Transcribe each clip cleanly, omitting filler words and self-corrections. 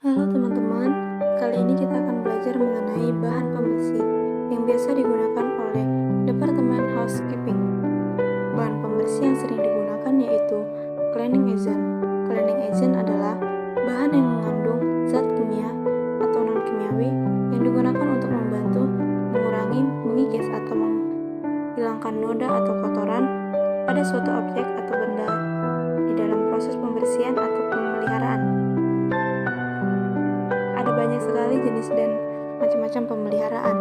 Halo teman-teman, kali ini kita akan belajar mengenai bahan pembersih yang biasa digunakan oleh Departemen Housekeeping. Bahan pembersih yang sering digunakan yaitu cleaning agent. Cleaning agent adalah bahan yang mengandung zat kimia atau non-kimiawi yang digunakan untuk membantu mengurangi, mengikis atau menghilangkan noda atau kotoran pada suatu objek atau benda di dalam proses pembersihan atau pemeliharaan. Ada banyak sekali jenis dan macam-macam pemeliharaan.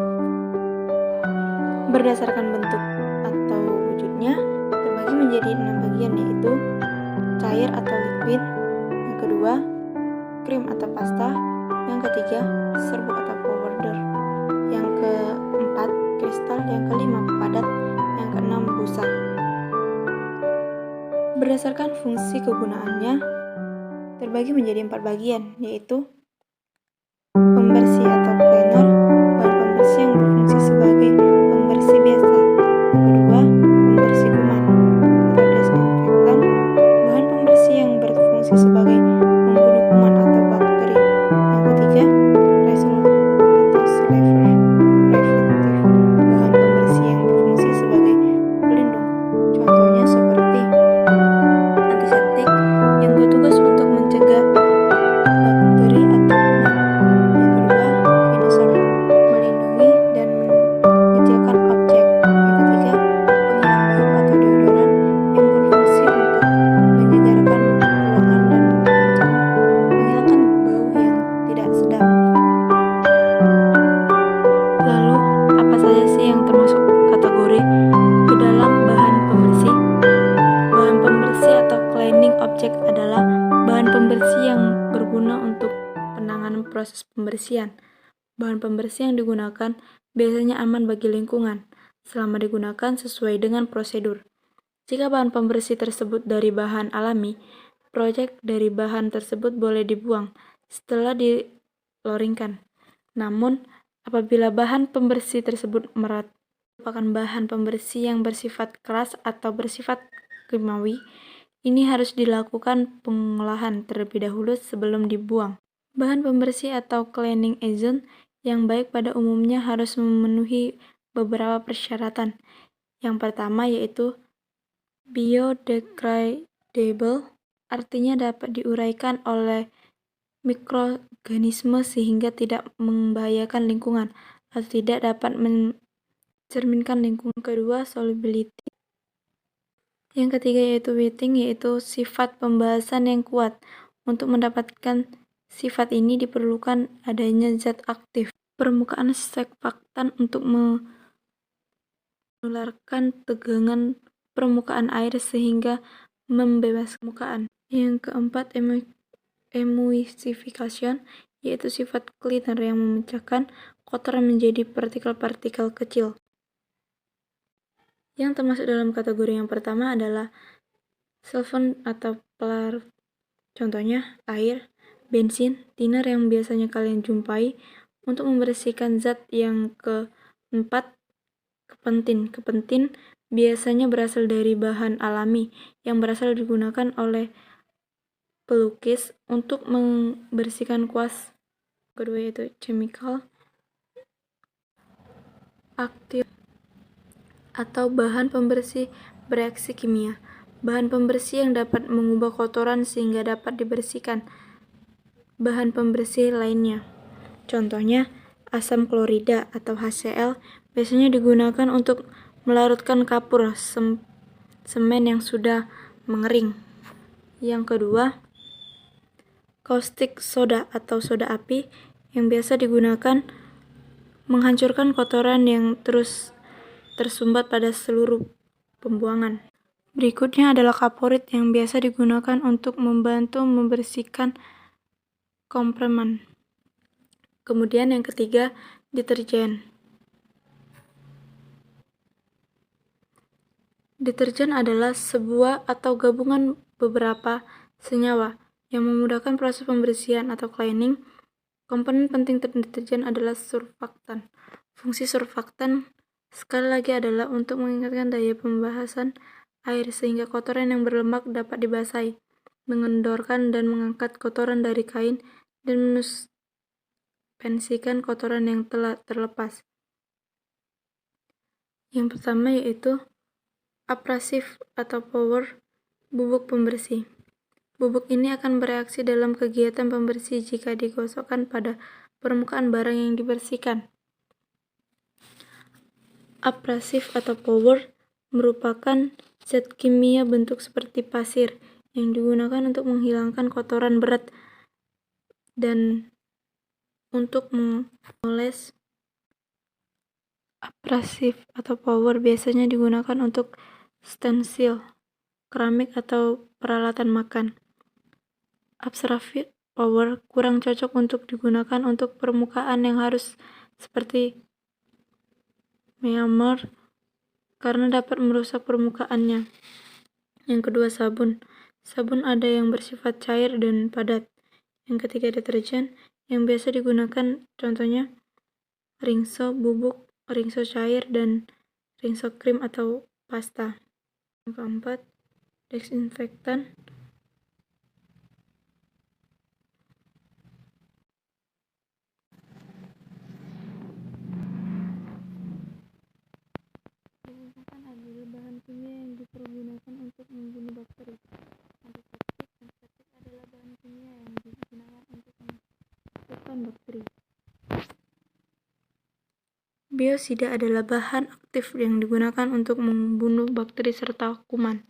Berdasarkan bentuk atau wujudnya, terbagi menjadi 6 bagian, yaitu cair atau liquid, yang kedua, krim atau pasta, yang ketiga, serbuk atau powder, yang keempat, kristal, yang kelima, padat, yang keenam, busa. Berdasarkan fungsi kegunaannya, terbagi menjadi 4 bagian, yaitu pembersih atau cleaner, bahan pembersih yang berfungsi sebagai pembersih biasa. Yang kedua, pembersih kuman atau desinfektan, bahan pembersih yang berfungsi sebagai membunuh kuman atau bakteri. Yang ketiga, resolve atau saliva preventif, bahan pembersih yang berfungsi sebagai pelindung. Contohnya seperti antiseptik yang bertugas untuk mencegah bakteri atau kuman. Yang kedua, finisher, melindungi dan mengecilkan objek. Yang ketiga, penghilang bau atau deodoran yang berfungsi untuk menyegarkan ruangan dan menghilangkan bau yang tidak sedap. Lalu, apa saja sih yang termasuk kategori ke dalam bahan pembersih? Bahan pembersih atau cleaning object adalah bahan pembersih yang berguna untuk penanganan proses pembersihan. Bahan pembersih yang digunakan biasanya aman bagi lingkungan, selama digunakan sesuai dengan prosedur. Jika bahan pembersih tersebut dari bahan alami, proyek dari bahan tersebut boleh dibuang setelah diloringkan. Namun, apabila bahan pembersih tersebut merupakan bahan pembersih yang bersifat keras atau bersifat kimiawi, ini harus dilakukan pengolahan terlebih dahulu sebelum dibuang. Bahan pembersih atau cleaning agent yang baik pada umumnya harus memenuhi beberapa persyaratan. Yang pertama yaitu biodegradable, artinya dapat diuraikan oleh mikroorganisme sehingga tidak membahayakan lingkungan atau tidak dapat mencerminkan lingkungan. Kedua, solubility. Yang ketiga yaitu wetting, yaitu sifat pembasahan yang kuat. Untuk mendapatkan sifat ini diperlukan adanya zat aktif permukaan surfaktan untuk menularkan tegangan permukaan air sehingga membebaskan permukaan. Yang keempat, emulsification, yaitu sifat cleaner yang memecahkan kotoran menjadi partikel-partikel kecil. Yang termasuk dalam kategori yang pertama adalah solvent atau pelarut. Contohnya air, bensin, thinner yang biasanya kalian jumpai. Untuk membersihkan zat yang keempat, kepentin. Kepentin biasanya berasal dari bahan alami yang berasal digunakan oleh pelukis untuk membersihkan kuas. Kedua yaitu chemical aktif atau bahan pembersih bereaksi kimia. Bahan pembersih yang dapat mengubah kotoran sehingga dapat dibersihkan bahan pembersih lainnya. Contohnya, asam klorida atau HCl biasanya digunakan untuk melarutkan kapur semen yang sudah mengering. Yang kedua, caustic soda atau soda api yang biasa digunakan menghancurkan kotoran yang terus tersumbat pada seluruh pembuangan. Berikutnya adalah kaporit yang biasa digunakan untuk membantu membersihkan kompremen. Kemudian yang ketiga, deterjen. Deterjen adalah sebuah atau gabungan beberapa senyawa yang memudahkan proses pembersihan atau cleaning. Komponen penting deterjen adalah surfaktan. Fungsi surfaktan sekali lagi adalah untuk meningkatkan daya pembasahan air sehingga kotoran yang berlemak dapat dibasahi, mengendorkan dan mengangkat kotoran dari kain dan mensuspensikan kotoran yang telah terlepas. Yang pertama yaitu abrasif atau power bubuk pembersih. Bubuk ini akan bereaksi dalam kegiatan pembersih jika digosokkan pada permukaan barang yang dibersihkan. Abrasif atau power merupakan zat kimia bentuk seperti pasir yang digunakan untuk menghilangkan kotoran berat dan untuk mengoles. Abrasif atau power biasanya digunakan untuk stensil, keramik atau peralatan makan. Abrasif power kurang cocok untuk digunakan untuk permukaan yang harus seperti meamer karena dapat merusak permukaannya. Yang kedua, sabun. Sabun ada yang bersifat cair dan padat. Yang ketiga, deterjen yang biasa digunakan contohnya rinso bubuk, rinso cair, dan rinso krim atau pasta. Yang keempat, desinfektan. Desinfektan adalah bahan kimia yang dipergunakan untuk membunuh bakteri. Antiseptik. Antiseptik adalah bahan kimia yang digunakan untuk mematikan bakteri. Biosida adalah bahan aktif yang digunakan untuk membunuh bakteri serta kuman.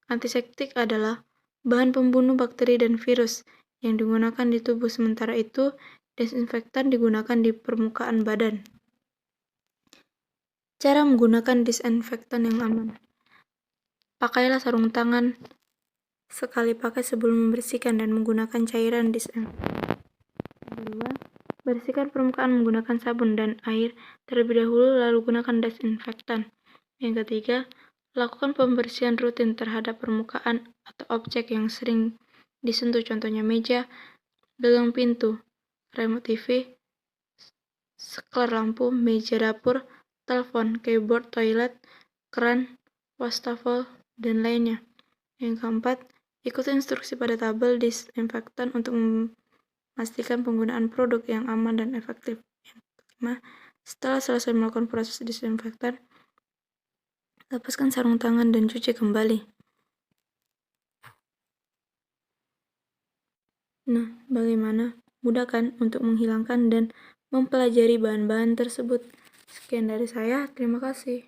Antiseptik adalah bahan pembunuh bakteri dan virus yang digunakan di tubuh, sementara itu desinfektan digunakan di permukaan badan. Cara menggunakan disinfektan yang aman. Pakailah sarung tangan sekali pakai sebelum membersihkan dan menggunakan cairan disinfektan. Yang kedua, bersihkan permukaan menggunakan sabun dan air terlebih dahulu lalu gunakan disinfektan. Yang ketiga, lakukan pembersihan rutin terhadap permukaan atau objek yang sering disentuh, contohnya meja, gagang pintu, remote TV, skler lampu, meja dapur, telepon, keyboard, toilet, keran, wastafel, dan lainnya. Yang keempat, ikuti instruksi pada tabel disinfektan untuk memastikan penggunaan produk yang aman dan efektif. Yang kelima, setelah selesai melakukan proses disinfektan, lepaskan sarung tangan dan cuci kembali. Nah, bagaimana? Mudah kan untuk menghilangkan dan mempelajari bahan-bahan tersebut? Sekian dari saya, terima kasih.